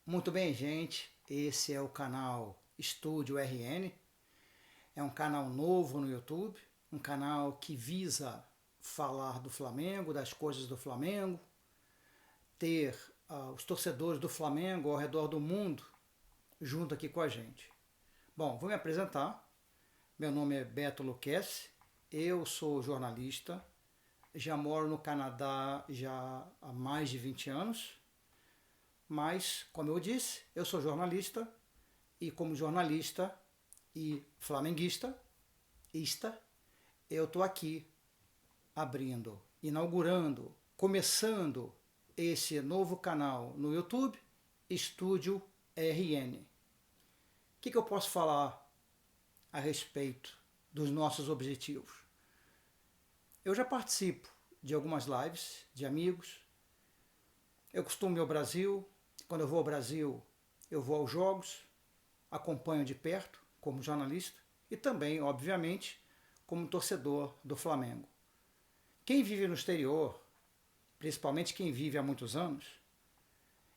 Muito bem, gente. Esse é o canal Estúdio RN. É um canal novo no YouTube, um canal que visa falar do Flamengo, das coisas do Flamengo, ter os torcedores do Flamengo ao redor do mundo junto aqui com a gente. Bom, vou me apresentar. Meu nome é Beto Luquezzi, eu sou jornalista, já moro no Canadá já há mais de 20 anos, mas, como eu disse, eu sou jornalista e como jornalista e flamenguista, eu estou aqui abrindo, inaugurando, começando esse novo canal no YouTube, Estúdio RN. O que eu posso falar a respeito dos nossos objetivos? Eu já participo de algumas lives de amigos. Eu costumo ir ao Brasil. Quando eu vou ao Brasil, eu vou aos jogos, acompanho de perto como jornalista e também, obviamente, como torcedor do Flamengo. Quem vive no exterior, principalmente quem vive há muitos anos,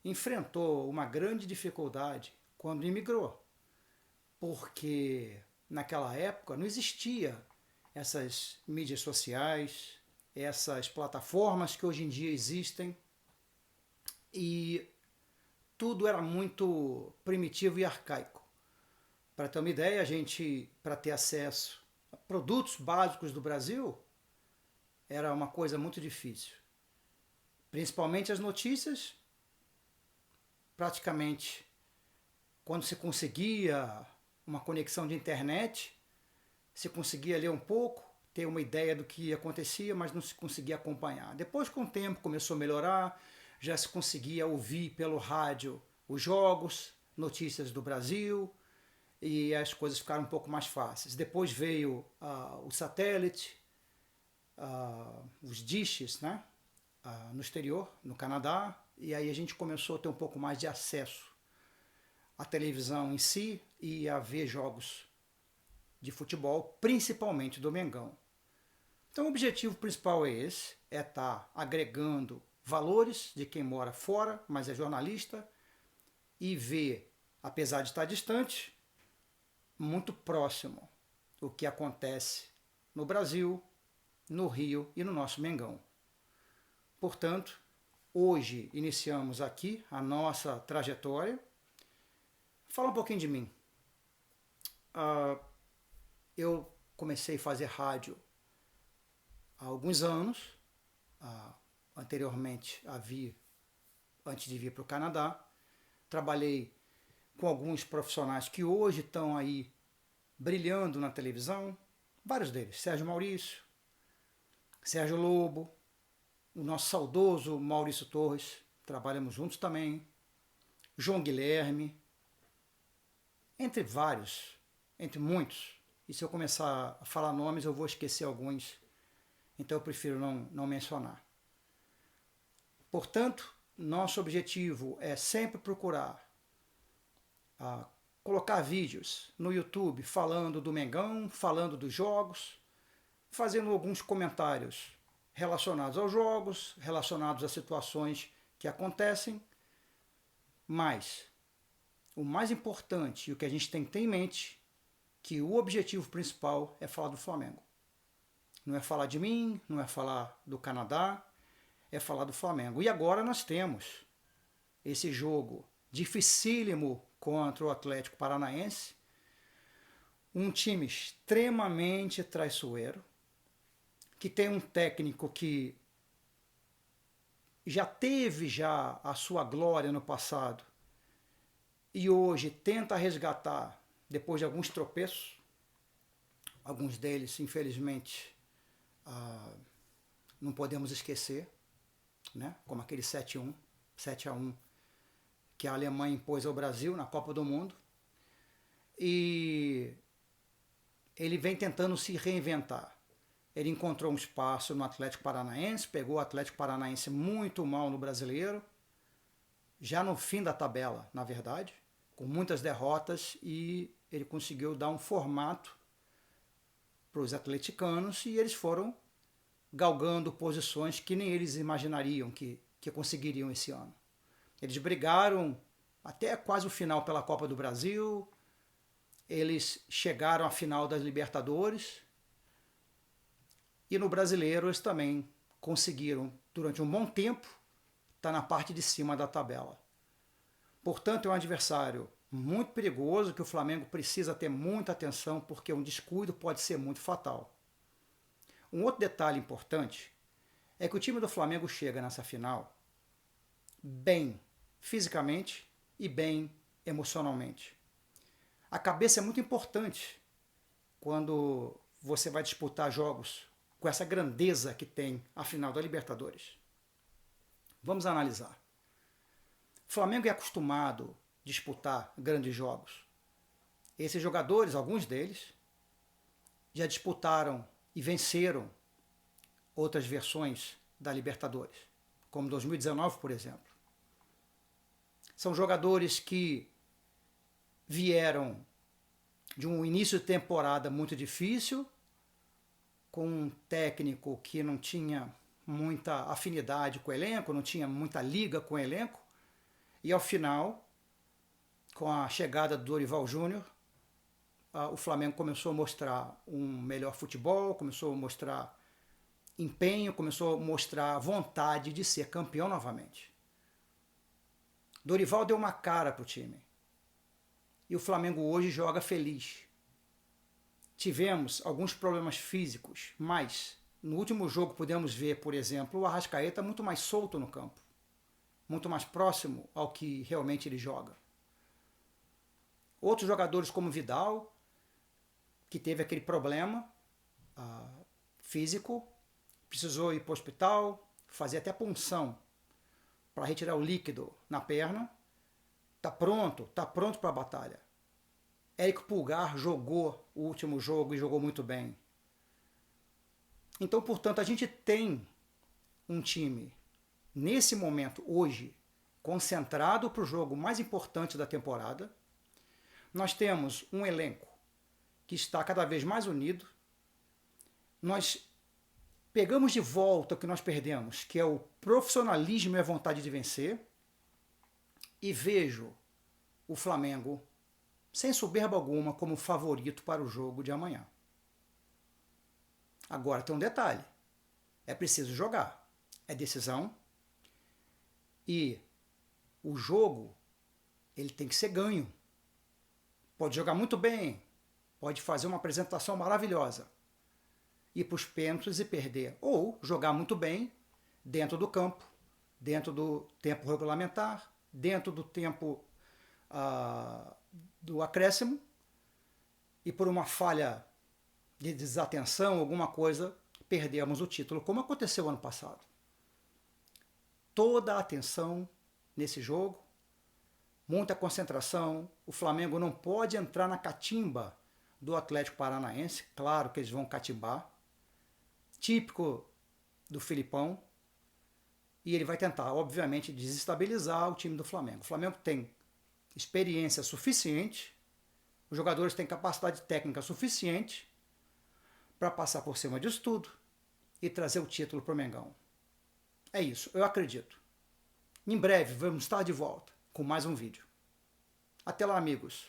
enfrentou uma grande dificuldade quando imigrou, porque naquela época não existia essas mídias sociais, essas plataformas que hoje em dia existem, e tudo era muito primitivo e arcaico. Para ter uma ideia, a gente, para ter acesso a produtos básicos do Brasil, era uma coisa muito difícil. Principalmente as notícias, praticamente, quando se conseguia uma conexão de internet, se conseguia ler um pouco, ter uma ideia do que acontecia, mas não se conseguia acompanhar. Depois, com o tempo, começou a melhorar, já se conseguia ouvir pelo rádio os jogos, notícias do Brasil, e as coisas ficaram um pouco mais fáceis. Depois veio o satélite, os dishes, né? No exterior, no Canadá, e aí a gente começou a ter um pouco mais de acesso à televisão em si e a ver jogos de futebol, principalmente do Mengão. Então o objetivo principal é esse, é estar agregando valores de quem mora fora, mas é jornalista, e ver, apesar de estar distante, muito próximo o que acontece no Brasil, no Rio e no nosso Mengão. Portanto, hoje iniciamos aqui a nossa trajetória. Fala um pouquinho de mim. Eu comecei a fazer rádio há alguns anos. Anteriormente, antes de vir para o Canadá, trabalhei com alguns profissionais que hoje estão aí brilhando na televisão, vários deles, Sérgio Maurício, Sérgio Lobo, o nosso saudoso Maurício Torres, trabalhamos juntos também, João Guilherme, entre vários, entre muitos. E se eu começar a falar nomes, eu vou esquecer alguns, então eu prefiro não mencionar. Portanto, nosso objetivo é sempre procurar colocar vídeos no YouTube falando do Mengão, falando dos jogos, fazendo alguns comentários relacionados aos jogos, relacionados a situações que acontecem, mas o mais importante e o que a gente tem que ter em mente que o objetivo principal é falar do Flamengo. Não é falar de mim, não é falar do Canadá, é falar do Flamengo. E agora nós temos esse jogo dificílimo contra o Atlético Paranaense, um time extremamente traiçoeiro, que tem um técnico que já teve a sua glória no passado e hoje tenta resgatar depois de alguns tropeços, alguns deles, infelizmente, não podemos esquecer, né? Como aquele 7-1 que a Alemanha impôs ao Brasil na Copa do Mundo. E ele vem tentando se reinventar. Ele encontrou um espaço no Atlético Paranaense, pegou o Atlético Paranaense muito mal no Brasileiro, já no fim da tabela, na verdade, com muitas derrotas, e ele conseguiu dar um formato para os atleticanos e eles foram galgando posições que nem eles imaginariam que conseguiriam esse ano. Eles brigaram até quase o final pela Copa do Brasil. Eles chegaram à final das Libertadores. E no Brasileiro eles também conseguiram, durante um bom tempo, estar na parte de cima da tabela. Portanto, é um adversário muito perigoso que o Flamengo precisa ter muita atenção, porque um descuido pode ser muito fatal. Um outro detalhe importante é que o time do Flamengo chega nessa final bem fisicamente e bem emocionalmente. A cabeça é muito importante quando você vai disputar jogos com essa grandeza que tem a final da Libertadores. Vamos analisar. O Flamengo é acostumado a disputar grandes jogos. Esses jogadores, alguns deles, já disputaram e venceram outras versões da Libertadores, como 2019, por exemplo. São jogadores que vieram de um início de temporada muito difícil, com um técnico que não tinha muita afinidade com o elenco, não tinha muita liga com o elenco, e ao final, com a chegada do Dorival Júnior, o Flamengo começou a mostrar um melhor futebol, começou a mostrar empenho, começou a mostrar vontade de ser campeão novamente. Dorival deu uma cara para o time. E o Flamengo hoje joga feliz. Tivemos alguns problemas físicos, mas no último jogo podemos ver, por exemplo, o Arrascaeta muito mais solto no campo, muito mais próximo ao que realmente ele joga. Outros jogadores como Vidal, que teve aquele problema físico, precisou ir para o hospital, fazer até punção para retirar o líquido na perna. Está pronto para a batalha. Érico Pulgar jogou o último jogo e jogou muito bem. Então, portanto, a gente tem um time, nesse momento, hoje, concentrado para o jogo mais importante da temporada. Nós temos um elenco que está cada vez mais unido. Nós pegamos de volta o que nós perdemos, que é o profissionalismo e a vontade de vencer. E vejo o Flamengo, sem soberba alguma, como favorito para o jogo de amanhã. Agora tem um detalhe. É preciso jogar. É decisão. E o jogo, ele tem que ser ganho. Pode jogar muito bem. Pode fazer uma apresentação maravilhosa. Ir para os pênaltis e perder. Ou jogar muito bem dentro do campo, dentro do tempo regulamentar, dentro do tempo do acréscimo, e por uma falha de desatenção, alguma coisa, perdemos o título, como aconteceu ano passado. Toda a atenção nesse jogo, muita concentração. O Flamengo não pode entrar na catimba do Atlético Paranaense, claro que eles vão catimbar, típico do Filipão, e ele vai tentar, obviamente, desestabilizar o time do Flamengo. O Flamengo tem experiência suficiente, os jogadores têm capacidade técnica suficiente para passar por cima disso tudo e trazer o título para o Mengão. É isso, eu acredito. Em breve vamos estar de volta com mais um vídeo. Até lá, amigos.